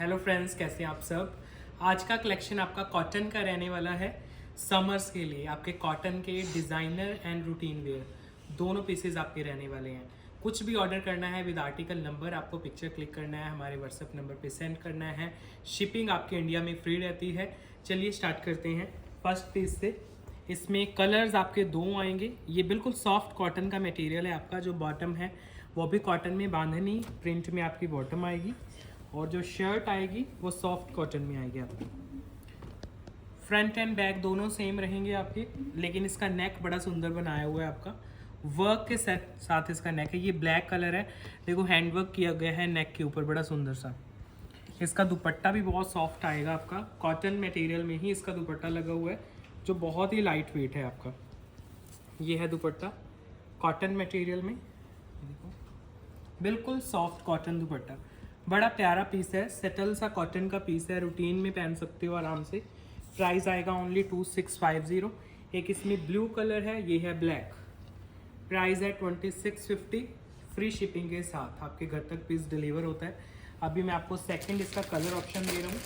Hello friends, कैसे हैं आप सब। आज का कलेक्शन आपका कॉटन का रहने वाला है। समर्स के लिए आपके कॉटन के डिज़ाइनर एंड रूटीन वेयर दोनों पीसेज आपके रहने वाले हैं। कुछ भी ऑर्डर करना है विद आर्टिकल नंबर, आपको पिक्चर क्लिक करना है, हमारे व्हाट्सएप नंबर पे सेंड करना है। शिपिंग आपके इंडिया में फ्री रहती है। चलिए स्टार्ट करते हैं फर्स्ट पीस से। इसमें कलर्स आपके दो आएंगे। ये बिल्कुल सॉफ्ट कॉटन का मटेरियल है। आपका जो बॉटम है वो भी कॉटन में बांधनी प्रिंट में आपकी बॉटम आएगी, और जो शर्ट आएगी वो सॉफ्ट कॉटन में आएगी आपकी। फ्रंट एंड बैक दोनों सेम रहेंगे आपके, लेकिन इसका नेक बड़ा सुंदर बनाया हुआ है आपका। वर्क के साथ इसका नेक है। ये ब्लैक कलर है, देखो हैंड वर्क किया गया है नेक के ऊपर, बड़ा सुंदर सा। इसका दुपट्टा भी बहुत सॉफ्ट आएगा आपका, कॉटन मटेरियल में ही इसका दुपट्टा लगा हुआ है, जो बहुत ही लाइट वेट है आपका। ये है दुपट्टा कॉटन मटेरियल में, देखो बिल्कुल सॉफ्ट कॉटन दुपट्टा, बड़ा प्यारा पीस है। सेटल सा कॉटन का पीस है, रूटीन में पहन सकते हो आराम से। प्राइस आएगा ओनली 2650। एक इसमें ब्लू कलर है, ये है ब्लैक। प्राइस है 2650, फ्री शिपिंग के साथ आपके घर तक पीस डिलीवर होता है। अभी मैं आपको सेकंड इसका कलर ऑप्शन दे रहा हूँ।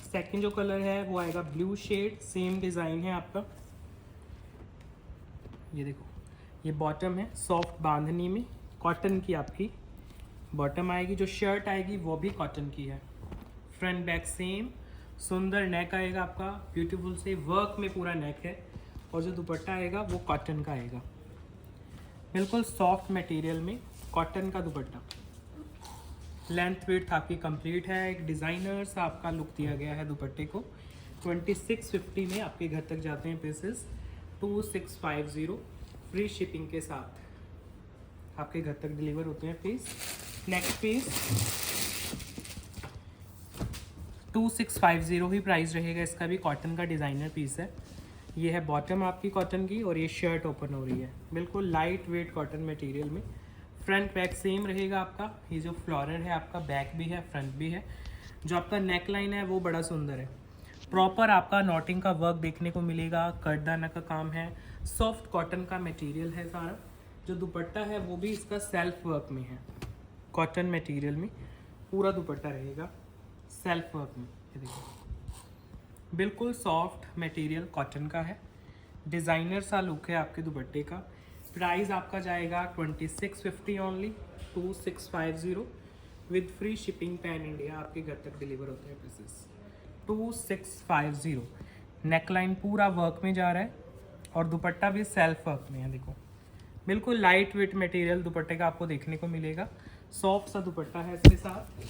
सेकंड जो कलर है वो आएगा ब्लू शेड, सेम डिज़ाइन है आपका। ये देखो, ये बॉटम है सॉफ्ट बांधनी में, कॉटन की आपकी बॉटम आएगी। जो शर्ट आएगी वो भी कॉटन की है। फ्रंट बैक सेम, सुंदर नेक आएगा आपका, ब्यूटीफुल से वर्क में पूरा नेक है। और जो दुपट्टा आएगा वो कॉटन का आएगा, बिल्कुल सॉफ्ट मटेरियल में कॉटन का दुपट्टा। लेंथ विड्थ आपकी कंप्लीट है। एक डिज़ाइनर सा आपका लुक दिया गया है दुपट्टे को। 2650 में आपके घर तक जाते हैं पीसेस। 2650 फ्री शिपिंग के साथ आपके घर तक डिलीवर होते हैं पीस। नेक्स्ट पीस 2650 ही प्राइस रहेगा इसका भी। कॉटन का डिज़ाइनर पीस है। ये है बॉटम आपकी कॉटन की, और ये शर्ट ओपन हो रही है, बिल्कुल लाइट वेट कॉटन मटेरियल में। फ्रंट बैक सेम रहेगा आपका। ये जो फ्लोरल है आपका, बैक भी है फ्रंट भी है। जो आपका नेक लाइन है वो बड़ा सुंदर है। प्रॉपर आपका नॉटिंग का वर्क देखने को मिलेगा, कर्दाना का काम है, सॉफ्ट कॉटन का मटेरियल है सारा। जो दुपट्टा है वो भी इसका सेल्फ वर्क में है, कॉटन मटेरियल में पूरा दुपट्टा रहेगा सेल्फ वर्क में। ये देखो बिल्कुल सॉफ्ट मटेरियल कॉटन का है, डिज़ाइनर सा लुक है आपके दुपट्टे का। प्राइस आपका जाएगा 2650 only, 2650 with free shipping pan India आपके घर तक डिलीवर होते हैं पीसेस। 2650। नेकलाइन पूरा वर्क में जा रहा है, और दुपट्टा भी सेल्फ वर्क में है। देखो बिल्कुल लाइट वेट मटेरियल दुपट्टे का आपको देखने को मिलेगा, सॉफ्ट सा दुपट्टा है इसके साथ।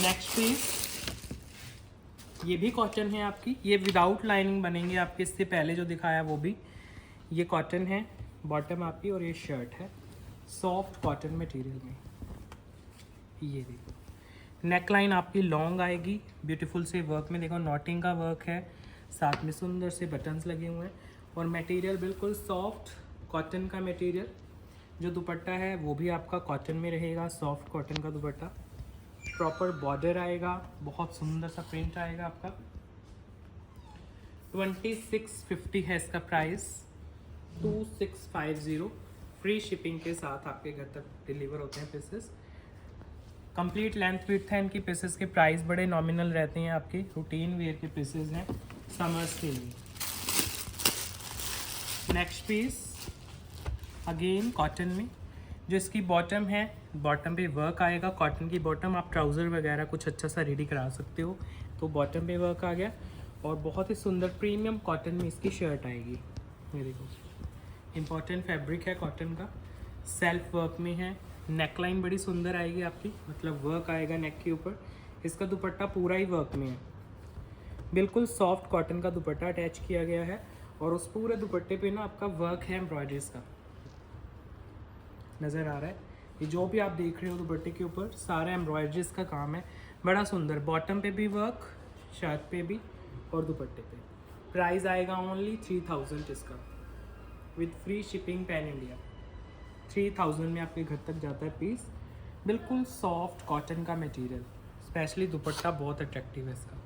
नेक्स्ट पीस ये भी कॉटन है आपकी। ये विदाउट लाइनिंग बनेंगे आपके, इससे पहले जो दिखाया वो भी। ये कॉटन है बॉटम आपकी, और ये शर्ट है सॉफ्ट कॉटन मटेरियल में। ये देखो नेकलाइन आपकी लॉन्ग आएगी, ब्यूटीफुल से वर्क में। देखो नॉटिंग का वर्क है, साथ में सुंदर से बटन्स लगे हुए हैं, और मटेरियल बिल्कुल सॉफ्ट कॉटन का मटेरियल। जो दुपट्टा है वो भी आपका कॉटन में रहेगा, सॉफ्ट कॉटन का दुपट्टा। प्रॉपर बॉर्डर आएगा, बहुत सुंदर सा प्रिंट आएगा आपका। 2650 है इसका प्राइस। 2650 फ्री शिपिंग के साथ आपके घर तक डिलीवर होते हैं पीसेस। कंप्लीट लेंथ विड्थ है इनकी पीसेस के। प्राइस बड़े नॉमिनल रहते हैं आपके, रूटीन वेयर के पीसेस हैं समर्स के लिए। नेक्स्ट पीस अगेन कॉटन में। जो इसकी बॉटम है, बॉटम पे वर्क आएगा, कॉटन की बॉटम। आप ट्राउज़र वगैरह कुछ अच्छा सा रेडी करा सकते हो, तो बॉटम पे वर्क आ गया। और बहुत ही सुंदर प्रीमियम कॉटन में इसकी शर्ट आएगी। ये देखो इम्पॉर्टेंट फैब्रिक है कॉटन का, सेल्फ वर्क में है। नेकलाइन बड़ी सुंदर आएगी आपकी, मतलब वर्क आएगा नेक के ऊपर। इसका दुपट्टा पूरा ही वर्क में है, बिल्कुल सॉफ्ट कॉटन का दुपट्टा अटैच किया गया है। और उस पूरे दुपट्टे पे ना आपका वर्क है एम्ब्रॉयडरीज का, नज़र आ रहा है। ये जो भी आप देख रहे हो दुपट्टे के ऊपर सारा एम्ब्रॉयडरीज का काम है, बड़ा सुंदर। बॉटम पे भी वर्क, शर्ट पे भी, और दुपट्टे पे। प्राइस आएगा ओनली 3000 इसका, with free shipping pan India. 3000 में आपके घर तक जाता है पीस। बिल्कुल सॉफ्ट कॉटन का मटेरियल, स्पेशली दुपट्टा बहुत अट्रैक्टिव है इसका।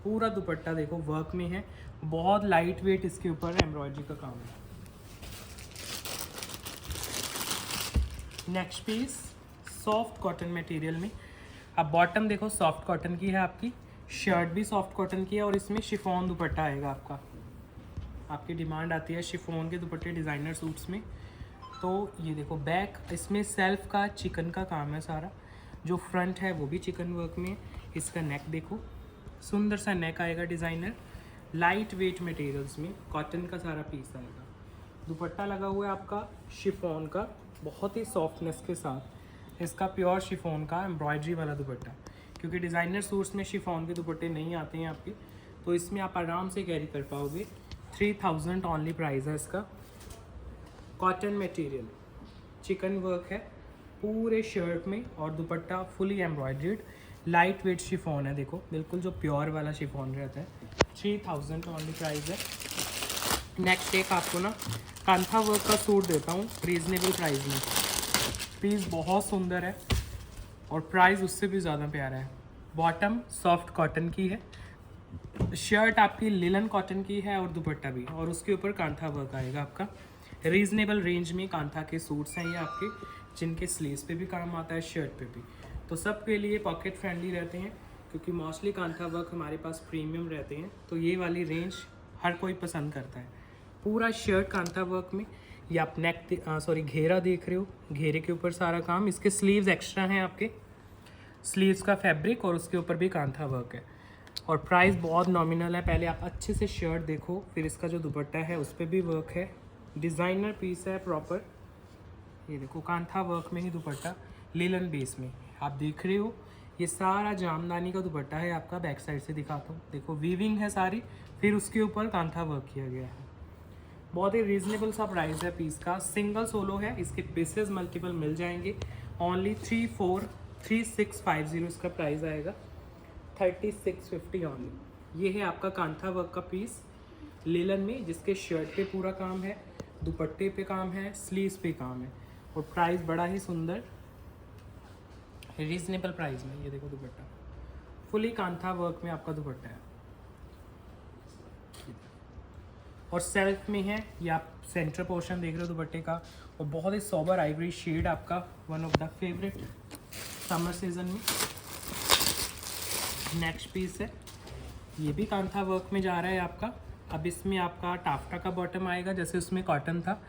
पूरा दुपट्टा देखो वर्क में है, बहुत लाइट वेट इसके ऊपर एम्ब्रॉयडरी का काम है। Next piece soft cotton material में। अब बॉटम देखो सॉफ्ट कॉटन की है आपकी, शर्ट भी सॉफ्ट कॉटन की है और इसमें शिफॉन दुपट्टा आएगा आपका। आपकी डिमांड आती है शिफॉन के दुपट्टे डिज़ाइनर सूट्स में। तो ये देखो बैक इसमें सेल्फ का चिकन का काम है सारा, जो फ्रंट है वो भी चिकन वर्क में। इसका नेक देखो, सुंदर सा नेक आएगा डिज़ाइनर, लाइट वेट मटेरियल्स में कॉटन का सारा पीस आएगा। दुपट्टा लगा हुआ है आपका शिफॉन का, बहुत ही सॉफ्टनेस के साथ। इसका प्योर शिफॉन का एम्ब्रॉयडरी वाला दुपट्टा, क्योंकि डिज़ाइनर सूट्स में शिफॉन के दुपट्टे नहीं आते हैं आपके, तो इसमें आप आराम से कैरी कर पाओगे। 3000 ऑनली प्राइस है इसका। कॉटन मटेरियल, चिकन वर्क है पूरे शर्ट में और दुपट्टा fully embroidered, light weight chiffon है। देखो बिल्कुल जो प्योर वाला शिफॉन रहता है। 3000 ऑनली प्राइस है। नेक्स्ट एक आपको ना कांथा वर्क का सूट देता हूँ रीज़नेबल प्राइस में। पीस बहुत सुंदर है और प्राइस उससे भी ज़्यादा प्यारा है। बॉटम सॉफ्ट कॉटन की है, शर्ट आपकी लिलन कॉटन की है और दुपट्टा भी, और उसके ऊपर कांथा वर्क आएगा आपका। रीज़नेबल रेंज में कांथा के सूट्स हैं ये आपके, जिनके स्लीव्स पे भी काम आता है, शर्ट पे भी। तो सब के लिए पॉकेट फ्रेंडली रहते हैं, क्योंकि मोस्टली कांथा वर्क हमारे पास प्रीमियम रहते हैं, तो ये वाली रेंज हर कोई पसंद करता है। पूरा शर्ट कांथा वर्क में। ये आप घेरा देख रहे हो, घेरे के ऊपर सारा काम। इसके स्लीव्स एक्स्ट्रा हैं आपके, स्लीव्स का फैब्रिक और उसके ऊपर भी कांथा वर्क है। और प्राइस बहुत नॉमिनल है। पहले आप अच्छे से शर्ट देखो, फिर इसका जो दुपट्टा है उस पर भी वर्क है, डिज़ाइनर पीस है प्रॉपर। ये देखो कांथा वर्क में ही दुपट्टा, लिलन बेस में आप देख रहे हो। ये सारा जामदानी का दुपट्टा है आपका। बैक साइड से दिखाता हूँ, देखो वीविंग है सारी, फिर उसके ऊपर कांथा वर्क किया गया है। बहुत ही रीजनेबल सा प्राइस है पीस का। सिंगल सोलो है, इसके पीसेस मल्टीपल मिल जाएंगे। ओनली 3650 इसका प्राइस आएगा, 3650 ओनली। ये है आपका कांथा वर्क का पीस लिलन में, जिसके शर्ट पे पूरा काम है, दुपट्टे पे काम है, स्लीव्स पे काम है, और प्राइस बड़ा ही सुंदर रीजनेबल प्राइस में। ये देखो दुपट्टा फुली कांथा वर्क में आपका दुपट्टा है और सेल्फ में है। ये आप सेंटर पोर्शन देख रहे हो दुपट्टे का, और बहुत ही सोबर आइवरी शेड आपका, one of the favourite summer season में। नेक्स्ट पीस है, ये भी कांथा वर्क में जा रहा है आपका। अब इसमें आपका टाफ्टा का बॉटम आएगा, जैसे उसमें कॉटन था,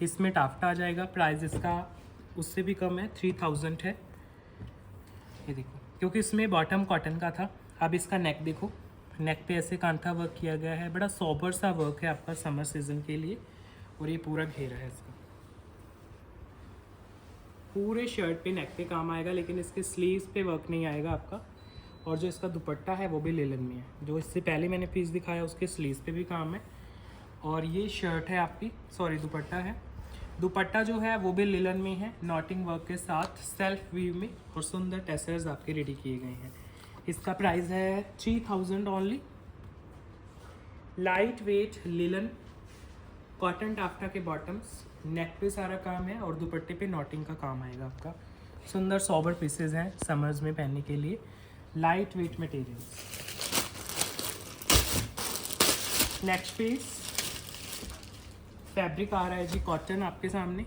इसमें टाफ्टा आ जाएगा। प्राइस इसका उससे भी कम है, 3000 है। ये देखो, क्योंकि इसमें बॉटम कॉटन का था। अब इसका नेक देखो, नेक पे ऐसे कांथा वर्क किया गया है, बड़ा सोबर सा वर्क है आपका समर सीजन के लिए। और ये पूरा घेरा है इसका, पूरे शर्ट पे नेक पे काम आएगा, लेकिन इसके स्लीव्स पे वर्क नहीं आएगा आपका। और जो इसका दुपट्टा है वो भी लिलन में है, जो इससे पहले मैंने पीस दिखाया उसके स्लीव्स पे भी काम है। और ये शर्ट है आपकी, दुपट्टा है। दुपट्टा जो है वो भी लिलन में है, नॉटिंग वर्क के साथ, सेल्फ वीव में, और सुंदर टेसर्स आपके रेडी किए गए हैं। इसका प्राइस है 3000 only. Light weight linen cotton taffeta के बॉटम्स, नेक पे सारा काम है और दुपट्टे पे नॉटिंग का काम आएगा आपका। सुंदर सोबर पीसेज हैं समर्स में पहनने के लिए, light weight material. Next piece fabric आ रहा है जी कॉटन आपके सामने।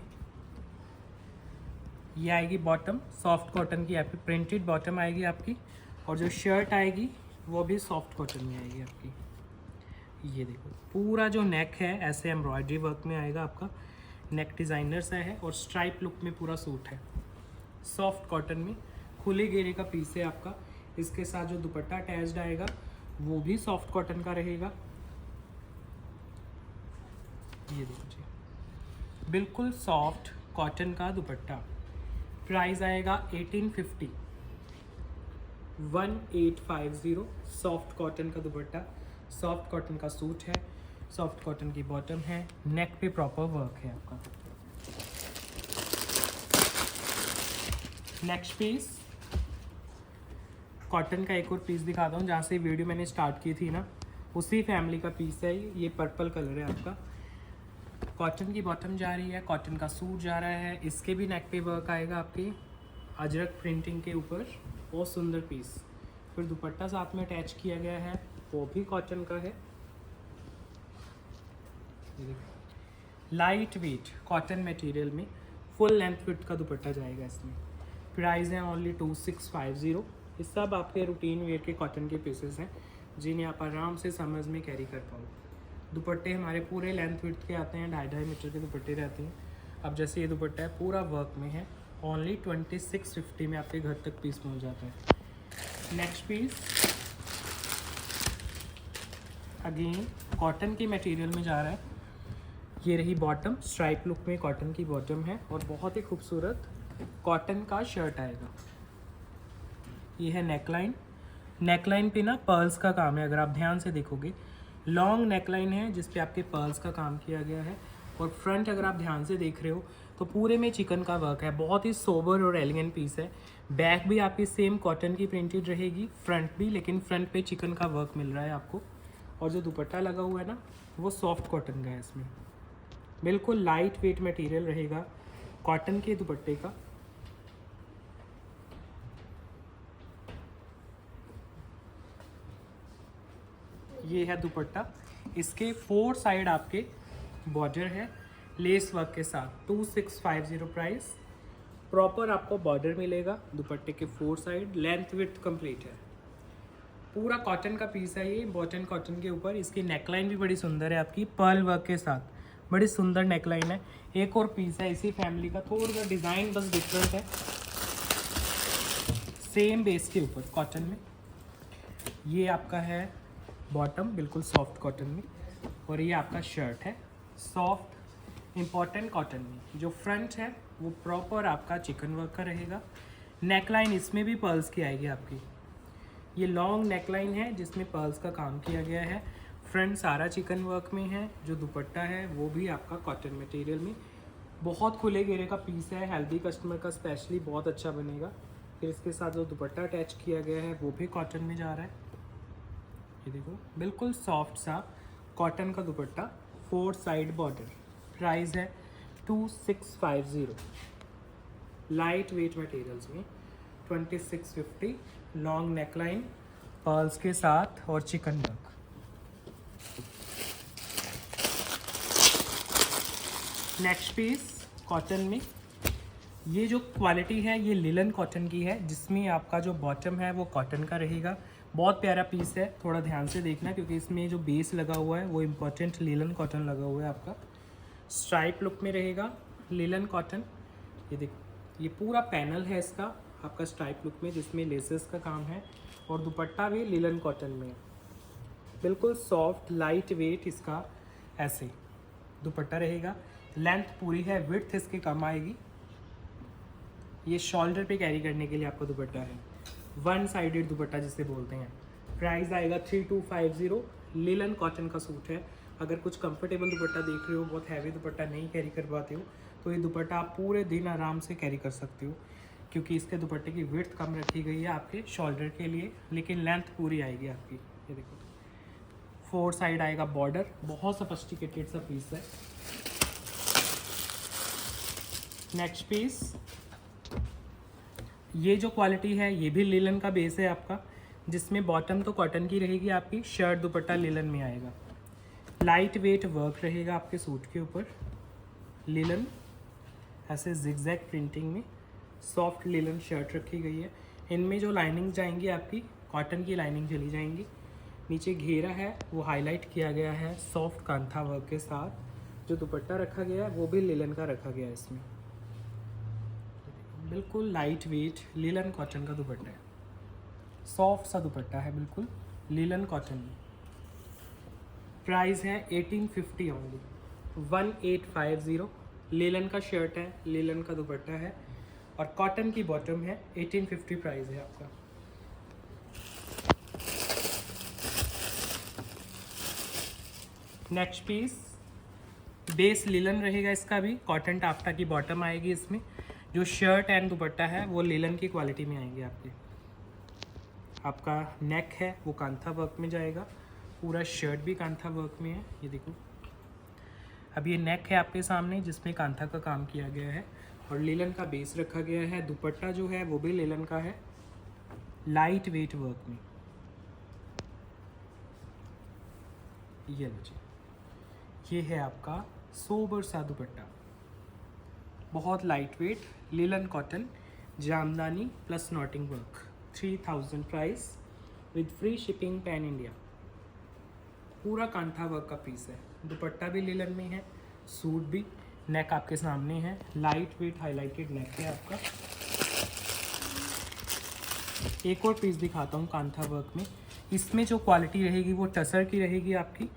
ये आएगी बॉटम, सॉफ्ट कॉटन की आपकी प्रिंटेड बॉटम आएगी आपकी, और जो शर्ट आएगी वो भी सॉफ्ट कॉटन में आएगी आपकी। ये देखो पूरा जो नेक है ऐसे एम्ब्रॉयडरी वर्क में आएगा आपका, नेक डिज़ाइनर सा है और स्ट्राइप लुक में पूरा सूट है, सॉफ्ट कॉटन में, खुले घेरे का पीस है आपका। इसके साथ जो दुपट्टा अटैच्ड आएगा वो भी सॉफ्ट कॉटन का रहेगा। ये देखो जी, बिल्कुल सॉफ्ट कॉटन का दुपट्टा। प्राइस आएगा 1850, 1850। सॉफ्ट कॉटन का दुपट्टा, सॉफ्ट कॉटन का सूट है, सॉफ्ट कॉटन की बॉटम है, नेक पे प्रॉपर वर्क है आपका। नेक्स्ट पीस कॉटन का एक और पीस दिखाता हूँ, जहाँ से वीडियो मैंने स्टार्ट की थी ना, उसी फैमिली का पीस है ये पर्पल कलर है आपका। कॉटन की बॉटम जा रही है, कॉटन का सूट जा रहा है, इसके भी नेक पे वर्क आएगा आपकी अजरक प्रिंटिंग के ऊपर, बहुत सुंदर पीस। फिर दुपट्टा साथ में अटैच किया गया है, वो भी कॉटन का है। लाइट वेट कॉटन मटेरियल में फुल लेंथ विड्थ का दुपट्टा जाएगा इसमें। प्राइस है ओनली 2650। ये सब आपके रूटीन वेयर के कॉटन के पीसेस हैं जिन्हें आप आराम से समर्स में कैरी कर पाओ। दुपट्टे हमारे पूरे लेंथ विड्थ के आते हैं, 2.5 मीटर के दुपट्टे रहते हैं। अब जैसे ये दुपट्टा है पूरा वर्क में है, ओनली 2650 में आपके घर तक पीस पहुंच जाता है। नेक्स्ट पीस अगेन कॉटन के मटेरियल में जा रहा है। ये रही बॉटम, स्ट्राइप लुक में कॉटन की बॉटम है और बहुत ही खूबसूरत कॉटन का शर्ट आएगा। ये है नेकलाइन। नेकलाइन पे ना पर्ल्स का काम है, अगर आप ध्यान से देखोगे लॉन्ग नेकलाइन है जिस पे आपके पर्ल्स का काम किया गया है। और फ्रंट अगर आप ध्यान से देख रहे हो तो पूरे में चिकन का वर्क है, बहुत ही सोबर और एलिगेंट पीस है। बैक भी आपकी सेम कॉटन की प्रिंटेड रहेगी, फ्रंट भी, लेकिन फ्रंट पे चिकन का वर्क मिल रहा है आपको। और जो दुपट्टा लगा हुआ है ना वो सॉफ्ट कॉटन का है, इसमें बिल्कुल लाइट वेट मटेरियल रहेगा कॉटन के दुपट्टे का। ये है दुपट्टा, इसके 4 साइड आपके बॉर्डर है लेस वर्क के साथ। 2650 प्राइस। प्रॉपर आपको बॉर्डर मिलेगा दुपट्टे के 4 साइड, लेंथ विड्थ कंप्लीट है। पूरा कॉटन का पीस है ये, बॉटन कॉटन के ऊपर। इसकी नेकलाइन भी बड़ी सुंदर है आपकी पर्ल वर्क के साथ, बड़ी सुंदर नेकलाइन है। एक और पीस है इसी फैमिली का, थोड़ा सा डिज़ाइन बस डिफरेंट है, सेम बेस के ऊपर कॉटन में। ये आपका है बॉटम, बिल्कुल सॉफ्ट कॉटन में, और ये आपका शर्ट है सॉफ्ट इम्पॉर्टेंट कॉटन में। जो फ्रंट है वो प्रॉपर आपका चिकन वर्क का रहेगा। नेकलाइन इसमें भी पर्ल्स की आएगी आपकी। ये लॉन्ग नेकलाइन है जिसमें पर्ल्स का काम किया गया है। फ्रंट सारा चिकन वर्क में है। जो दुपट्टा है वो भी आपका कॉटन मटेरियल में, बहुत खुले घेरे का पीस है, हेल्दी कस्टमर का स्पेशली बहुत अच्छा बनेगा। फिर इसके साथ जो दुपट्टा अटैच किया गया है वो भी कॉटन में जा रहा है। ये देखो बिल्कुल सॉफ्ट सा कॉटन का दुपट्टा, 4 साइड बॉर्डर। प्राइस है 2650। लाइट वेट मटेरियल्स में 2650। लॉन्ग नेकलाइन पर्ल्स के साथ और chikan work. Next piece cotton में, ये जो क्वालिटी है ये लिलन कॉटन की है जिसमें आपका जो बॉटम है वो कॉटन का रहेगा। बहुत प्यारा पीस है, थोड़ा ध्यान से देखना क्योंकि इसमें जो बेस लगा हुआ है वो इम्पोर्टेंट लिलन कॉटन लगा हुआ है आपका। स्ट्राइप लुक में रहेगा लिलन कॉटन। ये देखो ये पूरा पैनल है इसका आपका स्ट्राइप लुक में जिसमें लेसेस का काम है, और दुपट्टा भी लिलन कॉटन में है, बिल्कुल सॉफ्ट लाइट वेट इसका ऐसे दुपट्टा रहेगा। लेंथ पूरी है, विड्थ इसकी कम आएगी। ये शोल्डर पे कैरी करने के लिए आपका दुपट्टा है, 1 साइडेड दुपट्टा जिसे बोलते हैं। प्राइस आएगा 3250। लिलन कॉटन का सूट है। अगर कुछ कंफर्टेबल दुपट्टा देख रहे हो, बहुत हैवी दुपट्टा नहीं कैरी कर पाते हो, तो ये दुपट्टा आप पूरे दिन आराम से कैरी कर सकते हो क्योंकि इसके दुपट्टे की विड्थ कम रखी गई है आपके शोल्डर के लिए, लेकिन लेंथ पूरी आएगी आपकी। ये देखो 4 साइड आएगा बॉर्डर, बहुत सोफिस्टिकेटेड सा पीस है। नेक्स्ट पीस, ये जो क्वालिटी है ये भी लिलन का बेस है आपका, जिसमें बॉटम तो कॉटन की रहेगी आपकी, शर्ट दुपट्टा लिलन में आएगा। लाइट वेट वर्क रहेगा आपके सूट के ऊपर, लिलन ऐसे जिगजैग प्रिंटिंग में सॉफ्ट लिलन शर्ट रखी गई है। इनमें जो लाइनिंग जाएंगी आपकी कॉटन की लाइनिंग चली जाएंगी। नीचे घेरा है वो हाईलाइट किया गया है सॉफ्ट कांथा वर्क के साथ। जो दुपट्टा रखा गया है वो भी लिलन का रखा गया है इसमें, बिल्कुल लाइट वेट लिलन कॉटन का दुपट्टा है, सॉफ्ट सा दुपट्टा है बिल्कुल लिलन कॉटन में। प्राइस है 1850 ओनली, 1850। लिलन का शर्ट है, लिलन का दुपट्टा है और कॉटन की बॉटम है। 1850 प्राइस है आपका। नेक्स्ट पीस, बेस लिलन रहेगा इसका भी, कॉटन टाफ्टा की बॉटम आएगी इसमें। जो शर्ट एंड दुपट्टा है वो लिलन की क्वालिटी में आएंगे आपके। आपका नेक है वो कांथा वर्क में जाएगा, पूरा शर्ट भी कांथा वर्क में है। ये देखो अब ये नेक है आपके सामने जिसमें कांथा का काम किया गया है और लिलन का बेस रखा गया है। दुपट्टा जो है वो भी लिलन का है, लाइट वेट वर्क में। ये लो जी, ये है आपका सोबर सा दुपट्टा, बहुत light weight linen cotton, jamdani plus knotting work, 3000 price with free shipping pan India. पूरा कांथा वर्क का पीस है, दुपट्टा भी लिलन में है, सूट भी, नेक आपके सामने है, लाइट वेट हाईलाइटेड नेक है आपका। एक और पीस दिखाता हूँ कांथा वर्क में। इसमें जो क्वालिटी रहेगी वो टसर की रहेगी आपकी।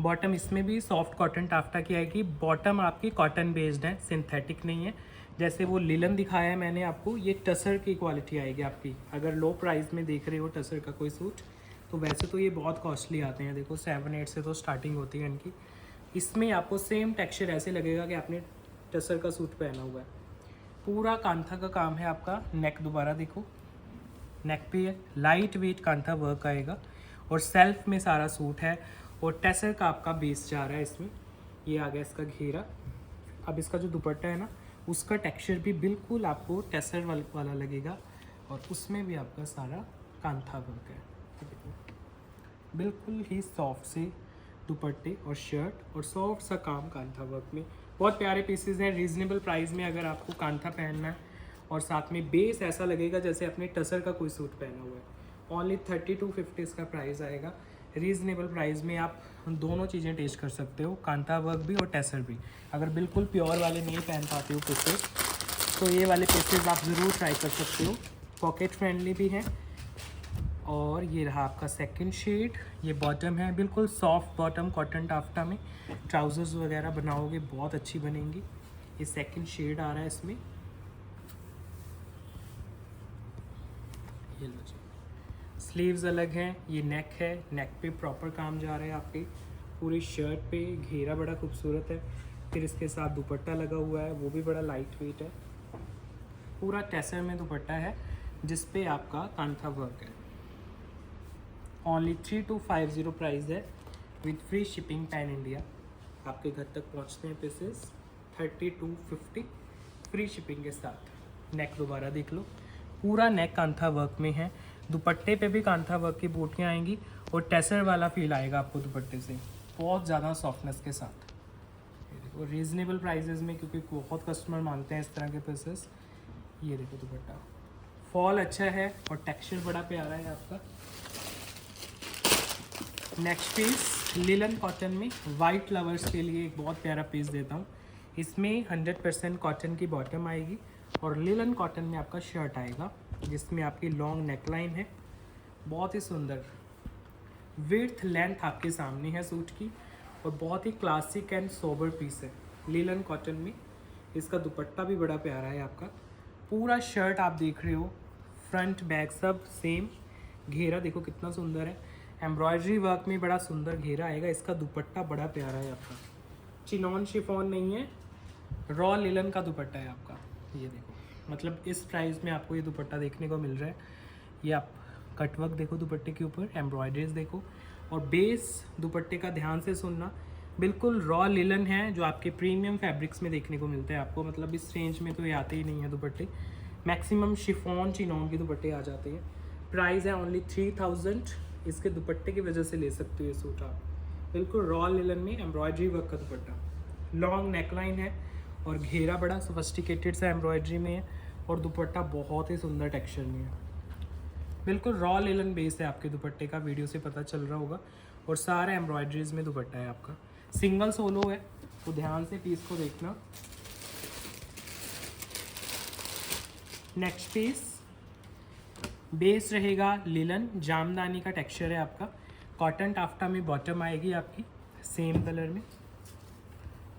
बॉटम इसमें भी सॉफ्ट कॉटन टाफ्टा की आएगी। बॉटम आपकी कॉटन बेस्ड है, सिंथेटिक नहीं है। जैसे वो लिलन दिखाया है मैंने आपको, ये टसर की क्वालिटी आएगी आपकी। अगर लो प्राइस में देख रहे हो टसर का कोई सूट, तो वैसे तो ये बहुत कॉस्टली आते हैं, देखो 7-8 से तो स्टार्टिंग होती है इनकी। इसमें आपको सेम टेक्सचर ऐसे लगेगा कि आपने टसर का सूट पहना हुआ है। पूरा कांथा का काम है आपका। नेक दोबारा देखो, नेक पे है, लाइट वेट कांथा वर्क आएगा और सेल्फ में सारा सूट है और टेसर का आपका बेस जा रहा है इसमें। ये आ गया इसका घेरा। अब इसका जो दुपट्टा है ना, उसका टेक्सचर भी बिल्कुल आपको टेसर वाला लगेगा और उसमें भी आपका सारा कांथा वर्क है। बिल्कुल ही सॉफ्ट से दुपट्टे और शर्ट और सॉफ्ट सा काम कांथा वर्क में। बहुत प्यारे पीसेज हैं, रीजनेबल प्राइस में। अगर आपको कांथा पहनना है और साथ में बेस ऐसा लगेगा जैसे अपने टसर का कोई सूट पहना हुआ है, ओनली 3250 इसका प्राइस आएगा। रीज़नेबल प्राइस में आप दोनों चीज़ें टेस्ट कर सकते हो, कांथा वर्क भी और टेसर भी। अगर बिल्कुल प्योर वाले नहीं पहन पाते हो पीसेस, तो ये वाले पीसेस आप ज़रूर ट्राई कर सकते हो। पॉकेट फ्रेंडली भी हैं। और ये रहा आपका सेकंड शेड। ये बॉटम है, बिल्कुल सॉफ्ट बॉटम कॉटन टाफ्टा में। ट्राउज़र्स वगैरह बनाओगे बहुत अच्छी बनेंगी। ये सेकंड शेड आ रहा है इसमें। ये लो जी, स्लीव्स अलग हैं, ये नेक है, नेक पे प्रॉपर काम जा रहा है आपके। पूरी शर्ट पे घेरा बड़ा खूबसूरत है, फिर इसके साथ दुपट्टा लगा हुआ है, वो भी बड़ा लाइट वेट है। पूरा टेसर में दुपट्टा है जिस पे आपका कांथा वर्क है। ओनली 3250 प्राइस है with free shipping pan India. आपके घर तक पहुंचते हैं पीसेस 3250 फ्री शिपिंग के साथ। नेक दोबारा देख लो, पूरा नेक कांथा वर्क में है। दुपट्टे पे भी कांथा वर्क की बूटियाँ आएंगी और टेसर वाला फील आएगा आपको दुपट्टे से, बहुत ज़्यादा सॉफ्टनेस के साथ। ये देखो रीज़नेबल प्राइसेस में, क्योंकि बहुत कस्टमर मांगते हैं इस तरह के पीसेस। ये देखो दुपट्टा, फॉल अच्छा है और टेक्सचर बड़ा प्यारा है आपका। नेक्स्ट पीस लिलन कॉटन में वाइट लवर्स के लिए एक बहुत प्यारा पीस देता हूँ। इसमें 100% कॉटन की बॉटम आएगी और लिलन कॉटन में आपका शर्ट आएगा जिसमें आपकी लॉन्ग नेकलाइन है। बहुत ही सुंदर विड्थ लेंथ आपके सामने है सूट की और बहुत ही क्लासिक एंड सोबर पीस है लिलन कॉटन में। इसका दुपट्टा भी बड़ा प्यारा है आपका। पूरा शर्ट आप देख रहे हो, फ्रंट बैक सब सेम। घेरा देखो कितना सुंदर है, एम्ब्रॉयडरी वर्क में बड़ा सुंदर घेरा आएगा। इसका दुपट्टा बड़ा प्यारा है आपका, चिनॉन शिफॉन नहीं है, रॉ लिलन का दुपट्टा है आपका। ये देखो, मतलब इस प्राइस में आपको ये दुपट्टा देखने को मिल रहा है। ये आप कटवर्क देखो दुपट्टे के ऊपर, एम्ब्रॉयडरीज देखो और बेस दुपट्टे का ध्यान से सुनना, बिल्कुल रॉ लिलन है जो आपके प्रीमियम फैब्रिक्स में देखने को मिलते हैं आपको। मतलब इस रेंज में तो ये आते ही नहीं है दुपट्टे, मैक्सिमम शिफॉन चिनॉन के दुपट्टे आ जाते हैं। प्राइस है ओनली 3000। इसके दुपट्टे की वजह से ले सकते हो ये सूट आप। बिल्कुल रॉ लिलन में एम्ब्रॉयडरी वर्क का दुपट्टा, लॉन्ग नेकलाइन है और घेरा बड़ा सोफिस्टिकेटेड सा एम्ब्रॉयडरी में है और दुपट्टा बहुत ही सुंदर टेक्सचर में है। बिल्कुल रॉ लिलन बेस है आपके दुपट्टे का, वीडियो से पता चल रहा होगा। और सारे एम्ब्रॉयडरीज में दुपट्टा है आपका। सिंगल सोलो है तो ध्यान से पीस को देखना। नेक्स्ट पीस बेस रहेगा लिलन, जामदानी का टेक्सचर है आपका। कॉटन टाफ्टा में बॉटम आएगी आपकी सेम कलर में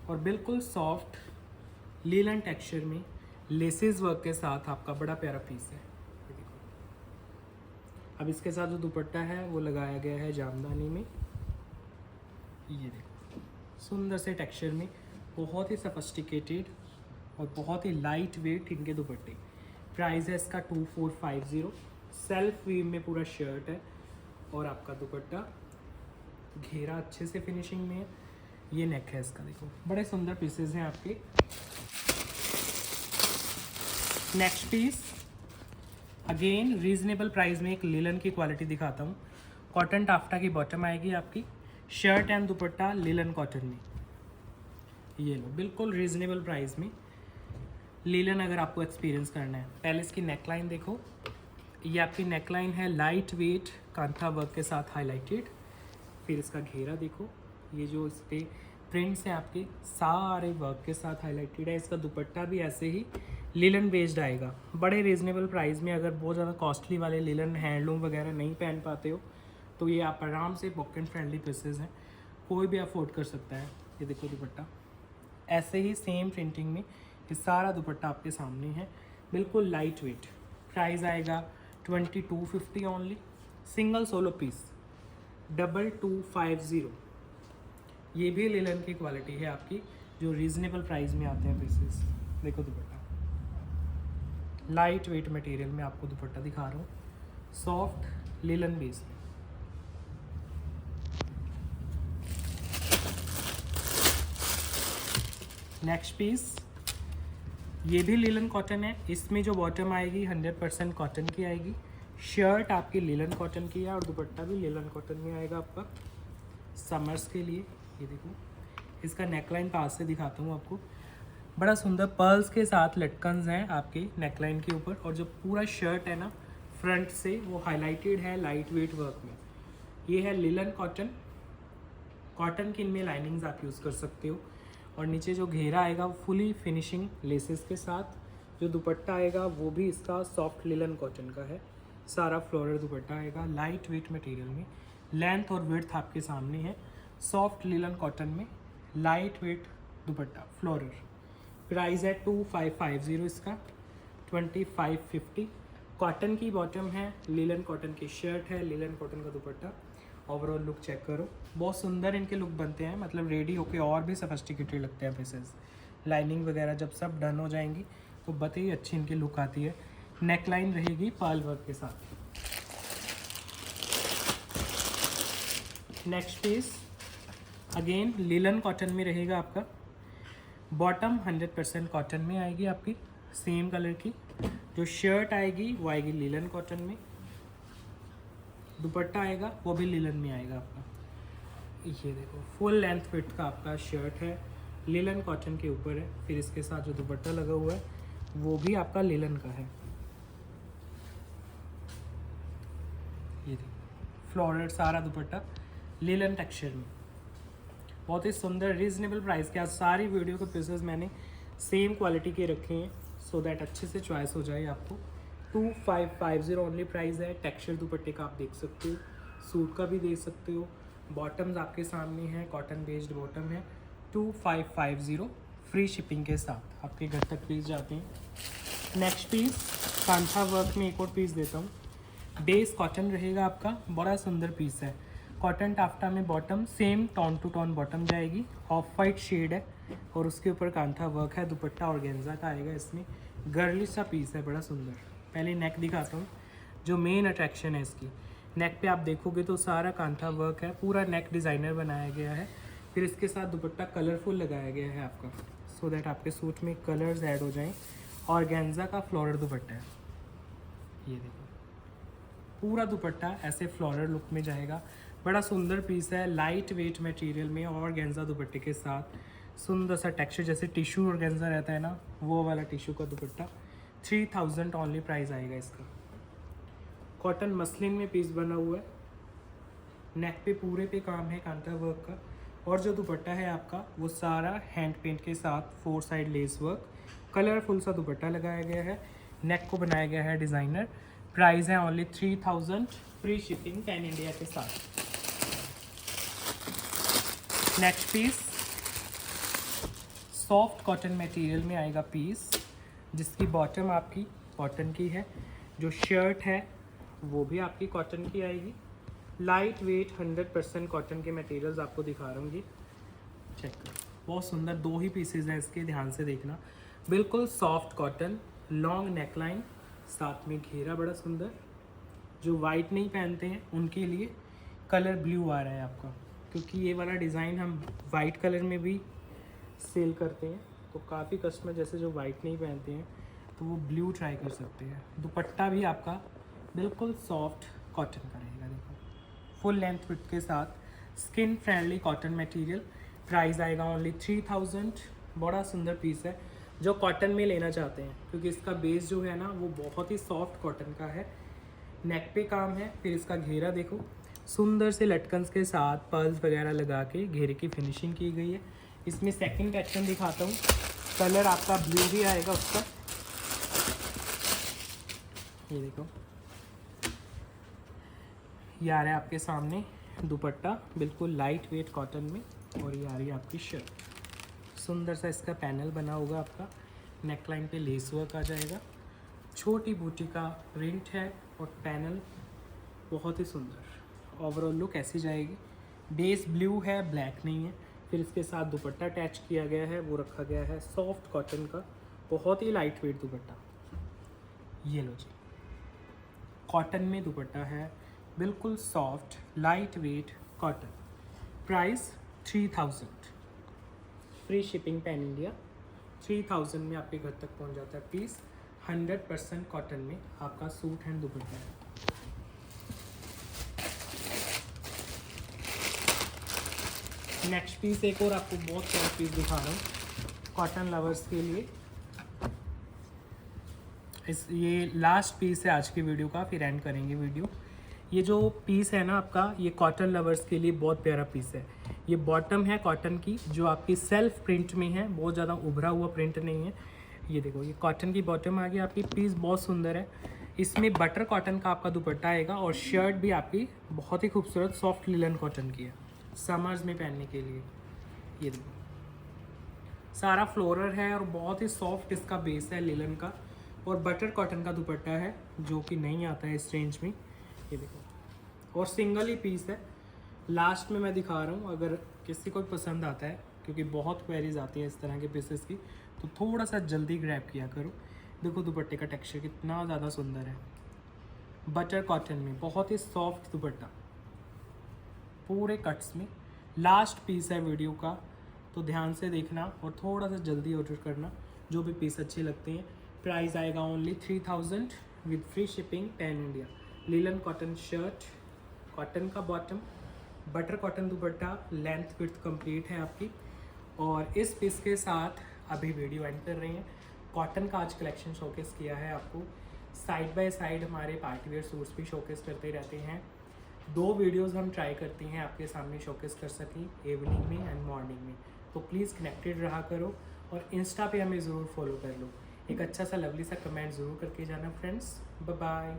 और बिल्कुल सॉफ्ट लिलन टेक्सचर में लेसेस वर्क के साथ आपका बड़ा प्यारा पीस है। अब इसके साथ जो दुपट्टा है वो लगाया गया है जामदानी में। ये देखो सुंदर से टेक्सचर में, बहुत ही सोफिस्टिकेटेड और बहुत ही लाइट वेट इनके दुपट्टे। प्राइस है इसका 2450। सेल्फ वीव में पूरा शर्ट है और आपका दुपट्टा घेरा अच्छे से फिनिशिंग में है। ये नेक है इसका, देखो बड़े सुंदर पीसेस हैं आपके। Next piece again reasonable price में एक लिलन की क्वालिटी दिखाता हूँ। कॉटन टाफ्टा की बॉटम आएगी आपकी, shirt and dupatta linen cotton में। ये लो बिल्कुल रीजनेबल प्राइस में। लीलन अगर आपको एक्सपीरियंस करना है। पहले इसकी नेकलाइन देखो, ये आपकी नेकलाइन है लाइट वेट कांथा वर्क के साथ हाईलाइटेड। फिर इसका घेरा देखो, ये जो इस पर प्रिंट्स हैं आपके सारे वर्क के साथ हाईलाइटेड है। इसका दुपट्टा भी ऐसे ही लीलन बेस्ड आएगा, बड़े रीजनेबल प्राइस में। अगर बहुत ज़्यादा कॉस्टली वाले लीलन हैंडलूम वगैरह नहीं पहन पाते हो तो ये आप आराम से पॉकेट फ्रेंडली पीसेज हैं, कोई भी अफोर्ड कर सकता है। ये देखो दुपट्टा ऐसे ही सेम प्रिंटिंग में, ये सारा दुपट्टा आपके सामने है, बिल्कुल लाइट वेट। प्राइस आएगा 2250 ओनली। Single solo piece 2250। ये भी लिलन की क्वालिटी है आपकी, जो रीजनेबल प्राइस में आते हैं पीसेस। देखो दुपट्टा लाइट वेट मटेरियल में आपको दुपट्टा दिखा रहा हूँ, सॉफ्ट लिलन बेस में। नेक्स्ट पीस, ये भी लिलन कॉटन है। इसमें जो बॉटम आएगी 100% कॉटन की आएगी। शर्ट आपकी लिलन कॉटन की है और दुपट्टा भी लिलन कॉटन में आएगा आपका समर्स के लिए। ये देखो, इसका नेकलाइन पास से दिखाता हूँ आपको, बड़ा सुंदर पर्ल्स के साथ लटकन्स हैं आपके नेकलाइन के ऊपर। और जो पूरा शर्ट है ना फ्रंट से, वो हाईलाइटेड है लाइट वेट वर्क में। ये है लिलन कॉटन, कॉटन की इनमें लाइनिंग्स आप यूज़ कर सकते हो। और नीचे जो घेरा आएगा वो फुली फिनिशिंग लेसेस के साथ। जो दुपट्टा आएगा वो भी इसका सॉफ्ट लिलन कॉटन का है, सारा फ्लोरल दुपट्टा आएगा लाइट वेट मटेरियल में। लेंथ और विड्थ आपके सामने है, सॉफ्ट लिलन कॉटन में लाइट वेट दुपट्टा फ्लोरल। प्राइस है 2550 इसका, 2550। कॉटन की बॉटम है, लिलन कॉटन की शर्ट है, लिलन कॉटन का दुपट्टा। ओवरऑल लुक चेक करो, बहुत सुंदर इनके लुक बनते हैं, मतलब रेडी होके और भी सोफिस्टिकेटेड लगते हैं पीसेस। लाइनिंग वगैरह जब सब डन हो जाएंगी तो बहुत ही अच्छी इनकी लुक आती है। नेक लाइन रहेगी पर्ल वर्क के साथ। Next piece again linen cotton में रहेगा आपका। बॉटम 100% कॉटन में आएगी आपकी, सेम कलर की। जो शर्ट आएगी वो आएगी लिलन कॉटन में, दुपट्टा आएगा वो भी लिलन में आएगा आपका। ये देखो फुल लेंथ फिट का आपका शर्ट है, लिलन कॉटन के ऊपर है। फिर इसके साथ जो दुपट्टा लगा हुआ है वो भी आपका लिलन का है। ये देखो फ्लोरल सारा दुपट्टा लिलन टेक्सचर में, बहुत ही सुंदर रीजनेबल प्राइस के। आज सारी वीडियो के पीसेस मैंने सेम क्वालिटी के रखे हैं सो दैट अच्छे से चॉइस हो जाए आपको। 2550 ओनली प्राइस है। टेक्सचर दुपट्टे का आप देख सकते हो, सूट का भी देख सकते हो। बॉटम्स आपके सामने हैं, कॉटन बेस्ड बॉटम है। 2550 फ्री शिपिंग के साथ आपके घर तक पीस जाते हैं। नेक्स्ट पीस कांथा वर्क में एक और पीस देता हूँ। बेस कॉटन रहेगा आपका, बड़ा सुंदर पीस है। कॉटन टाफ्टा में bottom same tone to tone bottom जाएगी, ऑफ वाइट शेड है और उसके ऊपर कांथा वर्क है। दुपट्टा ऑर्गेन्जा का आएगा इसमें, गर्ली सा पीस है, बड़ा सुंदर। पहले नेक दिखाता हूँ, जो मेन अट्रैक्शन है इसकी। नेक पे आप देखोगे तो सारा कांथा वर्क है, पूरा नेक डिज़ाइनर बनाया गया है। फिर इसके साथ दुपट्टा कलरफुल लगाया गया है आपका, सो दैट आपके सूट में कलर्स ऐड हो जाएं। ऑर्गेन्जा का फ्लोरल दुपट्टा है, ये देखो पूरा दुपट्टा ऐसे फ्लोरल लुक में जाएगा। बड़ा सुंदर पीस है, लाइट वेट मटेरियल में ऑर्गेन्जा दुपट्टे के साथ। सुंदर सा टेक्सचर, जैसे टिश्यू ऑर्गेन्जा रहता है ना, वो वाला टिश्यू का दुपट्टा। 3000 ओनली प्राइस आएगा इसका। कॉटन मसलिन में पीस बना हुआ है, नेक पे पूरे पे काम है कांटा वर्क का। और जो दुपट्टा है आपका वो सारा हैंड पेंट के साथ 4 साइड लेस वर्क, कलरफुल सा दुपट्टा लगाया गया है। नेक को बनाया गया है डिज़ाइनर। प्राइस है only 3000, free shipping pan India के साथ। Next piece soft cotton material में आएगा पीस, जिसकी बॉटम आपकी कॉटन की है। जो शर्ट है वो भी आपकी कॉटन की आएगी। लाइट वेट 100% कॉटन के मटेरियल्स आपको दिखा रहा हूँ। ये चेक करो, बहुत सुंदर 2 ही पीसेज हैं इसके, ध्यान से देखना। बिल्कुल सॉफ्ट कॉटन, लॉन्ग नेकलाइन, साथ में घेरा बड़ा सुंदर। जो वाइट नहीं पहनते हैं उनके लिए कलर ब्लू आ रहा है आपका, क्योंकि ये वाला डिज़ाइन हम वाइट कलर में भी सेल करते हैं। तो काफ़ी कस्टमर जैसे जो वाइट नहीं पहनते हैं तो वो ब्लू ट्राई कर सकते हैं। दुपट्टा भी आपका बिल्कुल सॉफ्ट कॉटन का रहेगा, देखो फुल लेंथ फिट के साथ, skin friendly cotton material. Price आएगा ओनली 3000। बड़ा सुंदर पीस है, जो कॉटन में लेना चाहते हैं, क्योंकि इसका बेस जो है ना वो बहुत ही सॉफ्ट कॉटन का है। नेक पे काम है, फिर इसका घेरा देखो, सुंदर से लटकन्स के साथ पर्ल्स वगैरह लगा के घेरे की फिनिशिंग की गई है। इसमें सेकंड पैटर्न दिखाता हूँ, कलर आपका ब्लू भी आएगा उसका। ये देखो, ये आ रहा है आपके सामने दुपट्टा बिल्कुल लाइट वेट कॉटन में, और ये आ रही है आपकी शर्ट। सुंदर सा इसका पैनल बना होगा आपका, नेकलाइन पे लेस वर्क आ जाएगा, छोटी बूटी का प्रिंट है और पैनल बहुत ही सुंदर। ओवरऑल लुक ऐसी जाएगी। बेस ब्लू है, ब्लैक नहीं है। फिर इसके साथ दुपट्टा अटैच किया गया है, वो रखा गया है सॉफ्ट कॉटन का, बहुत ही लाइट वेट दुपट्टा। ये लो जी, कॉटन में दुपट्टा है, बिल्कुल soft light weight cotton. Price 3000, free shipping pan India. 3000 में आपके घर तक पहुंच जाता है पीस। 100% कॉटन में आपका सूट एंड दुपट्टा है। नेक्स्ट पीस एक और आपको बहुत सारा पीस दिखा रहा हूँ कॉटन लवर्स के लिए। ये लास्ट पीस है आज की वीडियो का, फिर एंड करेंगे वीडियो। ये जो पीस है ना आपका, ये कॉटन लवर्स के लिए बहुत प्यारा पीस है। ये बॉटम है कॉटन की, जो आपकी सेल्फ प्रिंट में है, बहुत ज़्यादा उभरा हुआ प्रिंट नहीं है। ये देखो, ये कॉटन की बॉटम आ गई आपकी, पीस बहुत सुंदर है। इसमें बटर कॉटन का आपका दुपट्टा आएगा, और शर्ट भी आपकी बहुत ही खूबसूरत सॉफ्ट लिलन कॉटन की है, समर्स में पहनने के लिए। ये देखो, सारा फ्लोरल है और बहुत ही सॉफ्ट इसका बेस है लिलन का, और बटर कॉटन का दुपट्टा है जो कि नहीं आता है इस रेंज में। ये देखो, और सिंगल ही पीस है। लास्ट में मैं दिखा रहा हूँ, अगर किसी को पसंद आता है, क्योंकि बहुत क्वेरीज आती है इस तरह के पीसेस की, तो थोड़ा सा जल्दी ग्रैब किया करो। देखो दुपट्टे का टेक्सचर कितना ज़्यादा सुंदर है, बटर कॉटन में बहुत ही सॉफ्ट दुपट्टा पूरे कट्स में। लास्ट पीस है वीडियो का, तो ध्यान से देखना और थोड़ा सा जल्दी ऑर्डर करना जो भी पीस अच्छे लगते हैं। प्राइस आएगा only 3000 with free shipping pan India. Linen cotton shirt, cotton का bottom, butter cotton dupatta, length width complete है आपकी। और इस पीस के साथ अभी वीडियो एंड कर रहे हैं। कॉटन का आज कलेक्शन शोकेस किया है आपको। साइड बाय साइड हमारे पार्टीवेयर सूट्स भी शोकेस करते रहते हैं। 2 वीडियोस हम ट्राई करते हैं आपके सामने शोकेस कर सकें, इवनिंग में एंड मॉर्निंग में। तो प्लीज़ कनेक्टेड रहा करो, और इंस्टा पे हमें ज़रूर फॉलो कर लो। एक अच्छा सा लवली सा कमेंट ज़रूर करके जाना फ्रेंड्स। Bye bye.